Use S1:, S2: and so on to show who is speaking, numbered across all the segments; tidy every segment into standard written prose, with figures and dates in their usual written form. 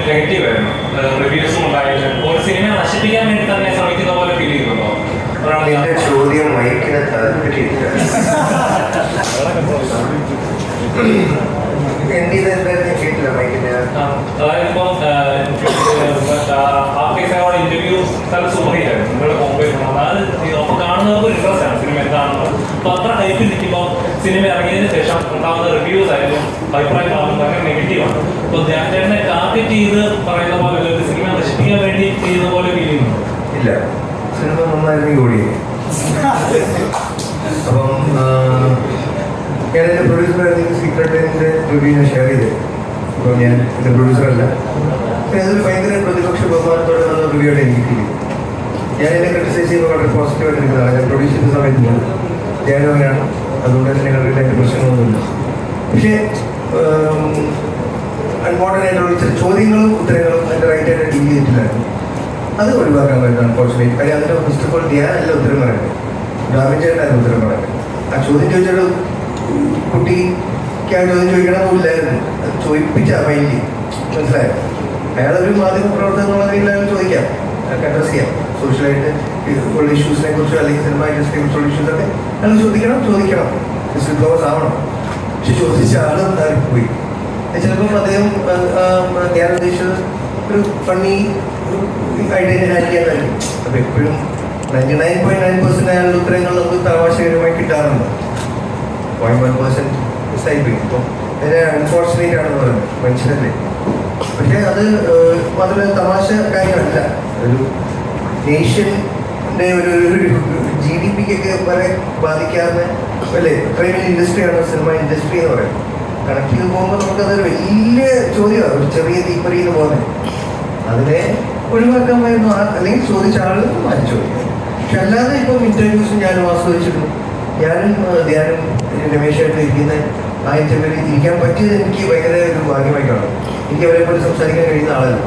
S1: Negative ആയിരുന്നു. റിവ്യൂസും ഉണ്ടായിട്ട് ഒരു സിനിമ നശിപ്പിക്കാൻ വേണ്ടി തന്നെ ശ്രമിക്കുന്ന പോലെ ഫീൽ ചെയ്യുന്നുണ്ടോ?
S2: ചോദ്യം മൈക്കിനെ താല്പര്യമില്ല. കേട്ടില്ല മൈക്കിന്.
S1: അതായത് ഇപ്പം ഇന്റർവ്യൂ നല്ല സൂപ്പറായിരുന്നു നിങ്ങളുടെ കോമ്പേഴ്സ്. അതായത് അപ്പൊ കാണുന്നവർക്ക് ഒരു ഇൻട്രസ്റ്റ് ആണ് സിനിമ കാണുന്നത്. അപ്പൊ അത്ര ടൈപ്പിൽ നിൽക്കുമ്പോൾ സിനിമ ഇറങ്ങിയതിനു ശേഷം ഉണ്ടാകുന്ന റിവ്യൂസ് ആയാലും അഭിപ്രായം ഭയങ്കര നെഗറ്റീവാണ്. അപ്പൊ ധ്യാൻചേട്ടനെ ടാർഗറ്റ് ചെയ്ത് പറയുന്ന പോലെ ഒരു സിനിമ നശിപ്പിക്കാൻ വേണ്ടി ചെയ്യുന്ന പോലെ ഫീൽ ചെയ്യുന്നു?
S2: ഇല്ല, സിനിമ നന്നായിരുന്നെങ്കിൽ ഓടി. അപ്പം ഞാൻ എൻ്റെ പ്രൊഡ്യൂസറായിരുന്നു സീക്രട്ടിൻ്റെ റിവ്യൂ ഞാൻ ഷെയർ ചെയ്തത്. അപ്പോൾ ഞാൻ എൻ്റെ പ്രൊഡ്യൂസറല്ല. അതൊരു ഭയങ്കര പ്രതിപക്ഷ ബഹുമാനത്തോടെ വന്ന റിവ്യൂ ആയിട്ട് എനിക്ക് ഫീൽ ചെയ്തു. ഞാൻ എന്നെ ക്രിട്ടിസൈസ് ചെയ്യുമ്പോൾ വളരെ പോസിറ്റീവായിട്ട് എടുക്കുന്നതാണ്. ഞാൻ പ്രൊഡ്യൂസ് ചെയ്യുന്ന സമയത്ത് ഞാനും അങ്ങനെയാണ്. അതുകൊണ്ട് തന്നെ ഞങ്ങളുടെ അതിൻ്റെ പ്രശ്നങ്ങളൊന്നുമില്ല. പക്ഷേ അൺവാണ്ടഡ് ആയിട്ടുള്ള ചില ചോദ്യങ്ങളും ഉത്തരങ്ങളും എൻ്റെ റൈറ്റായിട്ട് ഡീൽ ചെയ്തിട്ടില്ലായിരുന്നു. അത് ഒഴിവാക്കാൻ പറ്റും അൺഫോർച്ചുനേറ്റ്. കാര്യം അതിൻ്റെ ഫസ്റ്റ് ഓഫ് ഓൾ ധ്യാനല്ല ഉത്തരം പറയുന്നത്, ഡാമിഞ്ചേട്ടനായിരുന്നു ഉത്തരം പറയുന്നത്. ആ ചോദ്യം ചോദിച്ചൊരു കുട്ടിക്ക് ആ ചോദ്യം ചോദിക്കണമെന്നില്ലായിരുന്നു. അത് ചോദിപ്പിച്ച മൈൻഡ് മനസ്സിലായോ? അയാളൊരു മാധ്യമ പ്രവർത്തനം എന്നുള്ള രീതിയിൽ ചോദിക്കാം, അഡ്രസ് ചെയ്യാം. സോഷ്യലായിട്ട് ഉള്ള ഇഷ്യൂസിനെ കുറിച്ചോ അല്ലെങ്കിൽ സിനിമ ഇൻഡസ്ട്രിയെ കുറിച്ചുള്ള ഇഷ്യൂസൊക്കെ അയാൾ ചോദിക്കണം. വിസിൽ ബ്ലോവേഴ്സ് ആവണം. പക്ഷെ ചോദിച്ച ആളും പോയി. ചിലപ്പം അദ്ദേഹം ഞാൻ ഉദ്ദേശിച്ചത് ഒരു ഫണ്ണി ഐഡിയ ഹാൻഡ് ചെയ്യാനായിരിക്കും. അപ്പം എപ്പോഴും 99.9% അയാളുടെ ഉത്തരങ്ങൾ നമുക്ക് തമാശകരമായി കിട്ടാറുണ്ട്. 0.1% മിസ്സായിപ്പോയി. അപ്പം അതിനെ അൺഫോർച്ചുനേറ്റ് ആണെന്ന് പറയുന്നത് മനുഷ്യരല്ലേ. പക്ഷേ അത് മാത്രമല്ല തമാശ കാര്യമല്ല. ഒരു നേഷൻ്റെ ഒരു GDPക്കൊക്കെ വരെ ബാധിക്കാവുന്ന അല്ലേ അത്രയും വലിയ ഇൻഡസ്ട്രിയാണ് സിനിമ ഇൻഡസ്ട്രി എന്ന് പറയുന്നത്. കണക്ട് ചെയ്ത് പോകുമ്പോൾ നമുക്കതൊരു വലിയ ചോദ്യമാണ്, ഒരു ചെറിയ തീപ്പറിയിൽ പോകുന്നത്. അതിനെ ഒഴിവാക്കാമായിരുന്നു, അല്ലെങ്കിൽ ചോദിച്ച ആളുകൾ മാറ്റി ചോദിക്കും. പക്ഷെ അല്ലാതെ ഇപ്പം ഇൻ്റർവ്യൂസും ഞാനും ആസ്വദിച്ചിട്ടുണ്ട്. ഞാനും ധ്യാനും രമേശായിട്ട് ഇരിക്കുന്ന ആ ഇൻ്റർവ്യൂവിൽ ഇരിക്കാൻ പറ്റിയത് എനിക്ക് ഭയങ്കര ഒരു ഭാഗ്യമായി കാണും. എനിക്ക് അവരെ പോലെ സംസാരിക്കാൻ കഴിയുന്ന ആളല്ല,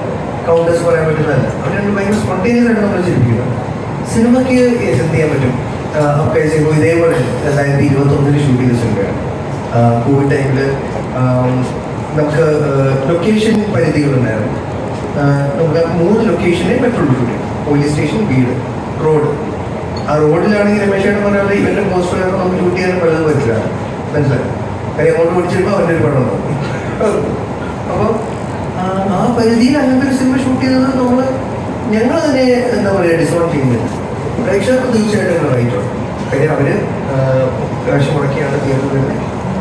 S2: കൗണ്ടേഴ്സ് പറയാൻ പറ്റുന്നതല്ല. അവരെ ഭയങ്കര സ്പോണ്ടേനിയസ് ആയിട്ട് നമ്മൾ ചിരിപ്പിക്കുന്നത്. സിനിമയ്ക്ക് എന്ത് ചെയ്യാൻ പറ്റും? ഇപ്പോൾ ഇതേപോലെ 2021 ഷൂട്ട് ചെയ്ത സിനിമയാണ്. കോവിഡ് ടൈമിൽ നമുക്ക് ലൊക്കേഷൻ പരിധികളുണ്ടായിരുന്നു. നമുക്ക് 3 ലൊക്കേഷനെ പറ്റുള്ളൂ ഷൂട്ട് ചെയ്യും. പോലീസ് സ്റ്റേഷൻ, വീട്, റോഡ്. ആ റോഡിലാണെങ്കിൽ രമേശേട്ടൻ പറഞ്ഞാൽ ഇവരുടെ പോസ്റ്റർ നമുക്ക് ഷൂട്ട് ചെയ്യാൻ പലതും പറ്റില്ല, മനസ്സിലായി? കാര്യം അങ്ങോട്ട് പിടിച്ചിരുമ്പോൾ അവൻ്റെ ഒരു പടം നോക്കും. അപ്പോൾ ആ പരിധിയിൽ അങ്ങനത്തെ ഒരു സിനിമ ഷൂട്ട് ചെയ്തത് ഞങ്ങൾ തന്നെ എന്താ പറയുക ഡിസോൺ ചെയ്യുന്നില്ല. പ്രേക്ഷകർക്ക് തീർച്ചയായിട്ടും റൈറ്റാണ്. കാര്യം അവർ കാശ് മുടക്കിയാണ് തിയേറ്ററിൽ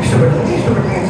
S2: ഇഷ്ടപ്പെട്ടെങ്കിൽ ഇഷ്ടപ്പെട്ടെങ്കിൽ